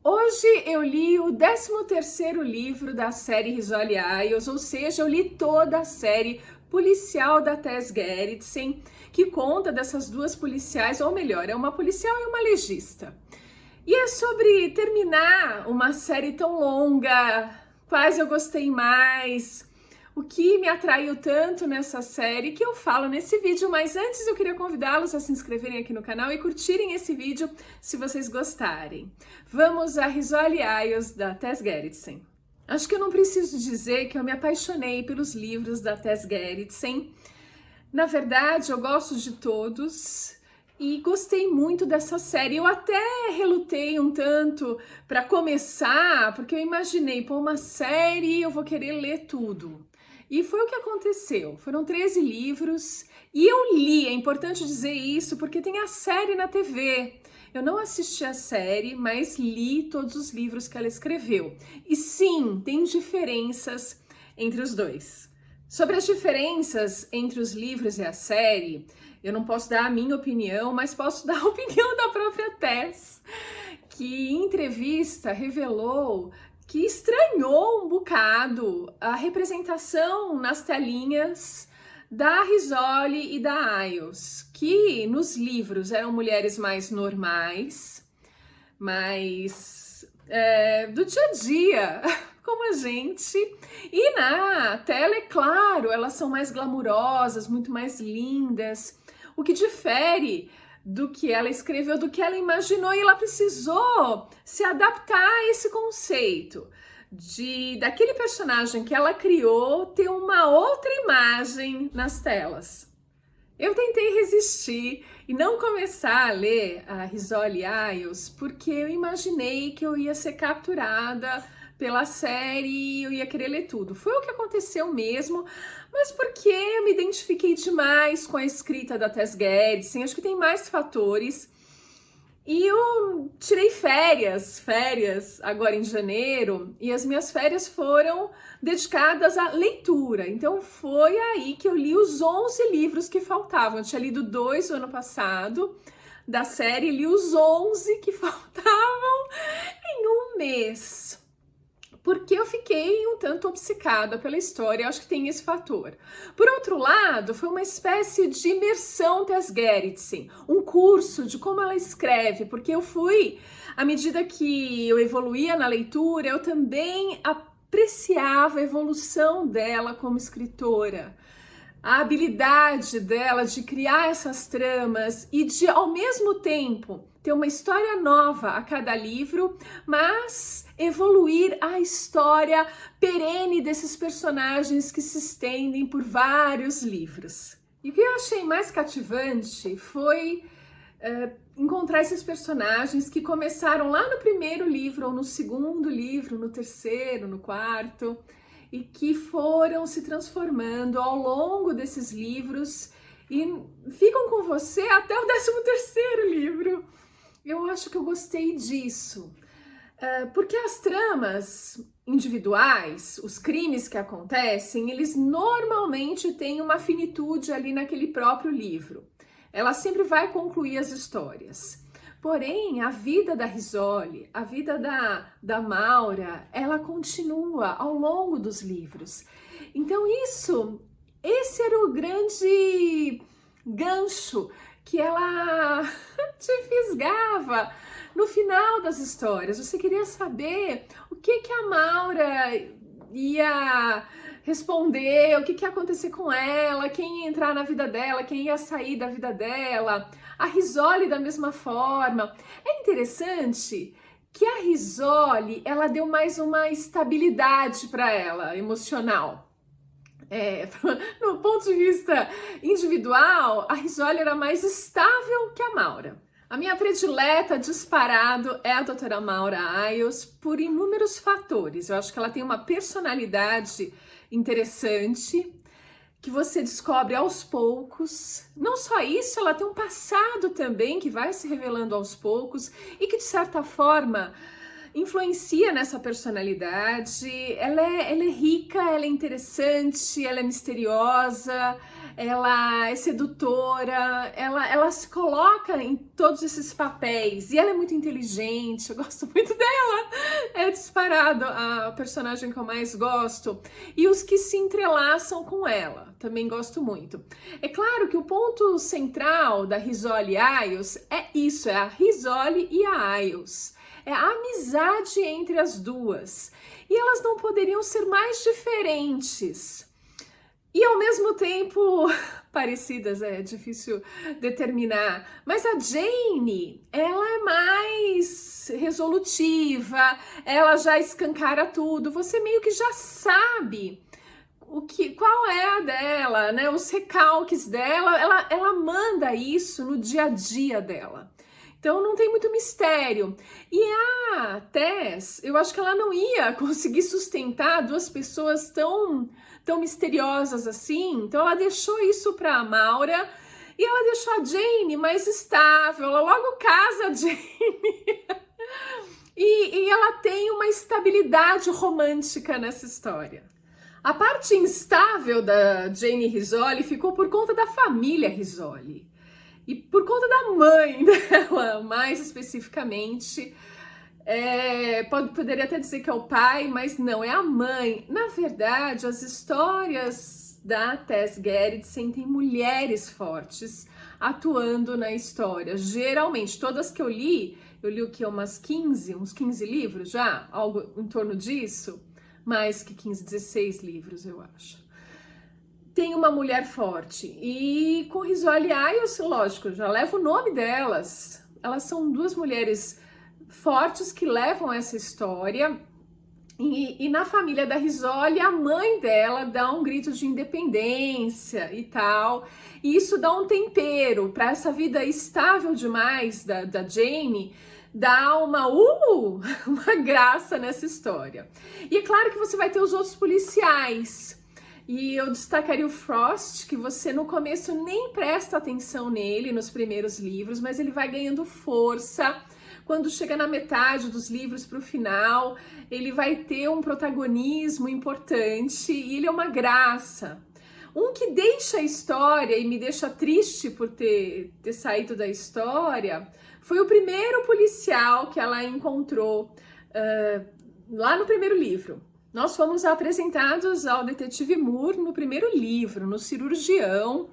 Hoje eu li o 13º livro da série Risoli Isles, ou seja, eu li toda a série policial da Tess Gerritsen, que conta dessas duas policiais, ou melhor, é uma policial e uma legista. E é sobre terminar uma série tão longa, quais eu gostei mais, o que me atraiu tanto nessa série que eu falo nesse vídeo, mas antes eu queria convidá-los a se inscreverem aqui no canal e curtirem esse vídeo se vocês gostarem. Vamos a Risoli Isles da Tess Gerritsen. Acho que eu não preciso dizer que eu me apaixonei pelos livros da Tess Gerritsen. Na verdade, eu gosto de todos e gostei muito dessa série. Eu até relutei um tanto para começar, porque eu imaginei, pô, uma série eu vou querer ler tudo. E foi o que aconteceu. Foram 13 livros e eu li, é importante dizer isso, porque tem a série na TV. Eu não assisti a série, mas li todos os livros que ela escreveu. E sim, tem diferenças entre os dois. Sobre as diferenças entre os livros e a série, eu não posso dar a minha opinião, mas posso dar a opinião da própria Tess, que em entrevista revelou que estranhou um bocado a representação nas telinhas da Risoli e da Isles, que nos livros eram mulheres mais normais, mais do dia a dia, como a gente, e na tela, é claro, elas são mais glamurosas, muito mais lindas, o que difere do que ela escreveu, do que ela imaginou, e ela precisou se adaptar a esse conceito daquele personagem que ela criou ter uma outra imagem nas telas. Eu tentei resistir e não começar a ler a Risoli Isles porque eu imaginei que eu ia ser capturada pela série e eu ia querer ler tudo. Foi o que aconteceu mesmo, mas porque eu me identifiquei demais com a escrita da Tess Gerritsen, acho que tem mais fatores. E eu tirei férias agora em janeiro, e as minhas férias foram dedicadas à leitura. Então foi aí que eu li os 11 livros que faltavam. Eu tinha lido 2 no ano passado da série, li os 11 que faltavam em um mês. Porque eu fiquei um tanto obcecada pela história, eu acho que tem esse fator. Por outro lado, foi uma espécie de imersão Tess Gerritsen, um curso de como ela escreve, porque eu fui, à medida que eu evoluía na leitura, eu também apreciava a evolução dela como escritora, a habilidade dela de criar essas tramas e de, ao mesmo tempo, ter uma história nova a cada livro, mas evoluir a história perene desses personagens que se estendem por vários livros. E o que eu achei mais cativante foi encontrar esses personagens que começaram lá no primeiro livro, ou no segundo livro, no terceiro, no quarto, e que foram se transformando ao longo desses livros e ficam com você até o 13º livro. Eu acho que eu gostei disso, porque as tramas individuais, os crimes que acontecem, eles normalmente têm uma finitude ali naquele próprio livro. Ela sempre vai concluir as histórias. Porém, a vida da Risoli, a vida da Maura, ela continua ao longo dos livros. Então esse era o grande gancho que ela te fisgava no final das histórias. Você queria saber o que a Maura ia responder, o que ia acontecer com ela, quem ia entrar na vida dela, quem ia sair da vida dela. A Risoli da mesma forma. É interessante que a Risoli, ela deu mais uma estabilidade para ela, emocional. No ponto de vista individual, a Risoli era mais estável que a Maura. A minha predileta disparado é a doutora Maura Isles por inúmeros fatores. Eu acho que ela tem uma personalidade interessante, que você descobre aos poucos. Não só isso, ela tem um passado também que vai se revelando aos poucos e que, de certa forma, influencia nessa personalidade. Ela é rica, ela é interessante, ela é misteriosa, ela é sedutora, ela se coloca em todos esses papéis e ela é muito inteligente, eu gosto muito dela, é disparado a personagem que eu mais gosto, e os que se entrelaçam com ela, também gosto muito. É claro que o ponto central da Risoli Isles é isso, é a Risoli e a Isles. É a amizade entre as duas. E elas não poderiam ser mais diferentes. E ao mesmo tempo parecidas, é difícil determinar. Mas a Jane, ela é mais resolutiva, ela já escancara tudo. Você meio que já sabe qual é a dela, né? Os recalques dela, ela manda isso no dia a dia dela. Então não tem muito mistério. E a Tess, eu acho que ela não ia conseguir sustentar duas pessoas tão misteriosas assim. Então ela deixou isso para a Maura e ela deixou a Jane mais estável. Ela logo casa a Jane. E ela tem uma estabilidade romântica nessa história. A parte instável da Jane Risoli ficou por conta da família Risoli. E por conta da mãe dela, mais especificamente, poderia até dizer que é o pai, mas não, é a mãe. Na verdade, as histórias da Tess Gerritsen têm mulheres fortes atuando na história. Geralmente, todas que eu li o que? Uns 15 livros já? Algo em torno disso? Mais que 15, 16 livros, eu acho. Tem uma mulher forte, e com Risoli Isles, lógico, já leva o nome delas. Elas são duas mulheres fortes que levam essa história, e na família da Risoli, a mãe dela dá um grito de independência e tal, e isso dá um tempero para essa vida estável demais da Jane, dá uma graça nessa história. E é claro que você vai ter os outros policiais. E eu destacaria o Frost, que você no começo nem presta atenção nele nos primeiros livros, mas ele vai ganhando força. Quando chega na metade dos livros para o final, ele vai ter um protagonismo importante e ele é uma graça. Um que deixa a história e me deixa triste por ter saído da história foi o primeiro policial que ela encontrou lá no primeiro livro. Nós fomos apresentados ao detetive Moore no primeiro livro, no Cirurgião,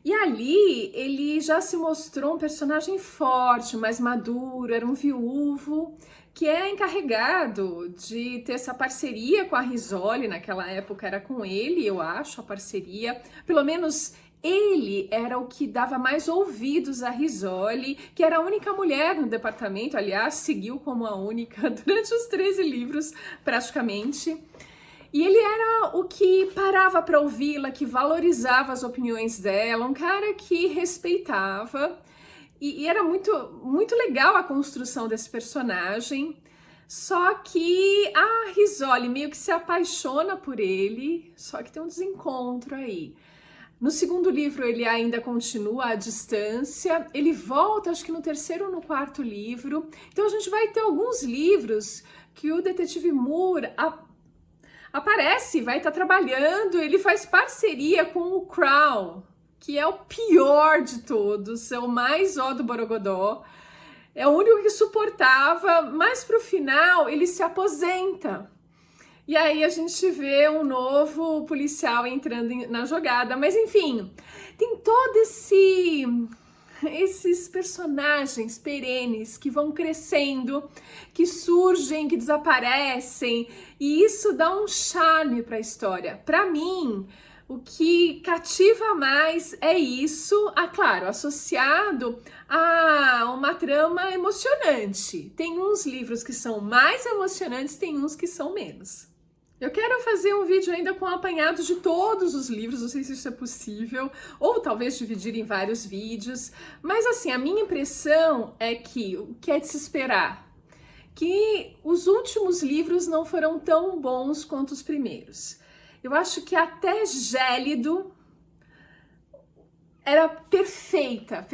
e ali ele já se mostrou um personagem forte, mais maduro, era um viúvo que é encarregado de ter essa parceria com a Risoli, naquela época era com ele, eu acho, a parceria, pelo menos ele era o que dava mais ouvidos a Risoli, que era a única mulher no departamento, aliás, seguiu como a única durante os 13 livros, praticamente. E ele era o que parava para ouvi-la, que valorizava as opiniões dela, um cara que respeitava. E era muito legal a construção desse personagem. Só que a Risoli meio que se apaixona por ele, só que tem um desencontro aí. No segundo livro ele ainda continua à distância, ele volta acho que no terceiro ou no quarto livro, então a gente vai ter alguns livros que o detetive Moore aparece, vai estar trabalhando, ele faz parceria com o Crown, que é o pior de todos, é o mais ó do Borogodó, é o único que suportava, mas pro final ele se aposenta. E aí a gente vê um novo policial entrando na jogada. Mas enfim, tem esses personagens perenes que vão crescendo, que surgem, que desaparecem. E isso dá um charme para a história. Para mim, o que cativa mais é isso, claro, associado a uma trama emocionante. Tem uns livros que são mais emocionantes, tem uns que são menos. Eu quero fazer um vídeo ainda com um apanhado de todos os livros, não sei se isso é possível, ou talvez dividir em vários vídeos, mas assim, a minha impressão é que o que é de se esperar? Que os últimos livros não foram tão bons quanto os primeiros. Eu acho que até Gélido era perfeita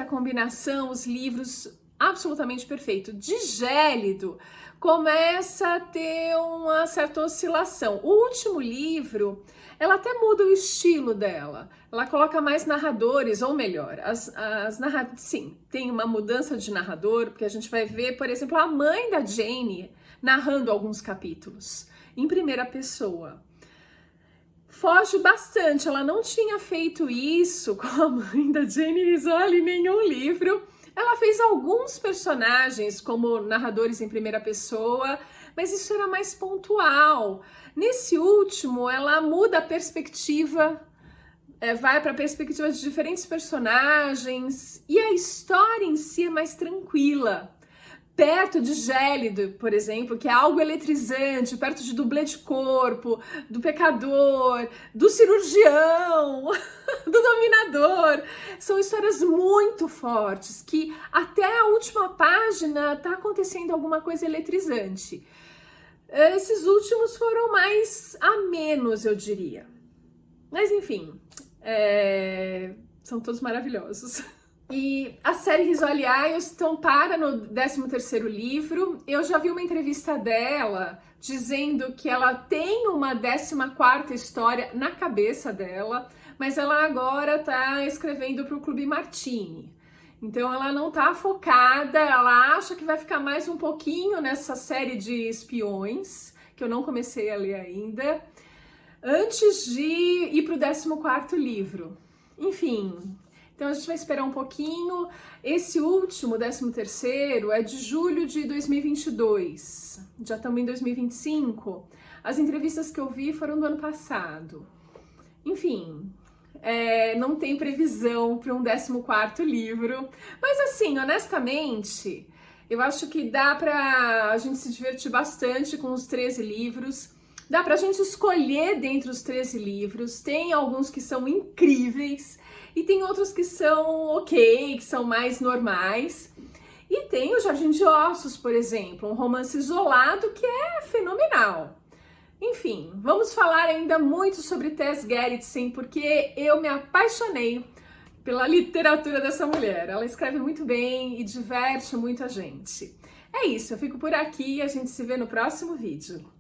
a combinação, os livros absolutamente perfeito. De gélido, começa a ter uma certa oscilação. O último livro, ela até muda o estilo dela. Ela coloca mais narradores, ou melhor, sim, tem uma mudança de narrador, porque a gente vai ver, por exemplo, a mãe da Jane narrando alguns capítulos em primeira pessoa. Foge bastante, ela não tinha feito isso com a mãe da Jane Rizzoli em nenhum livro. Ela fez alguns personagens como narradores em primeira pessoa, mas isso era mais pontual. Nesse último, ela muda a perspectiva, vai para a perspectiva de diferentes personagens e a história em si é mais tranquila. Perto de Gélido, por exemplo, que é algo eletrizante, perto de Dublê de Corpo, do Pecador, do Cirurgião, do Dominador. São histórias muito fortes, que até a última página tá acontecendo alguma coisa eletrizante. Esses últimos foram mais amenos, eu diria. Mas enfim, são todos maravilhosos. E a série Rizzoli Isles para no 13º livro. Eu já vi uma entrevista dela dizendo que ela tem uma 14ª história na cabeça dela, mas ela agora tá escrevendo para o Clube Martini. Então ela não tá focada, ela acha que vai ficar mais um pouquinho nessa série de espiões, que eu não comecei a ler ainda, antes de ir para o 14º livro. Enfim... Então a gente vai esperar um pouquinho. Esse último, 13º, é de julho de 2022. Já estamos em 2025. As entrevistas que eu vi foram do ano passado. Enfim, não tem previsão para um 14º livro. Mas assim, honestamente, eu acho que dá para a gente se divertir bastante com os 13 livros. Dá pra gente escolher dentre os 13 livros. Tem alguns que são incríveis e tem outros que são ok, que são mais normais. E tem o Jardim de Ossos, por exemplo, um romance isolado que é fenomenal. Enfim, vamos falar ainda muito sobre Tess Gerritsen, porque eu me apaixonei pela literatura dessa mulher. Ela escreve muito bem e diverte muito a gente. É isso, eu fico por aqui e a gente se vê no próximo vídeo.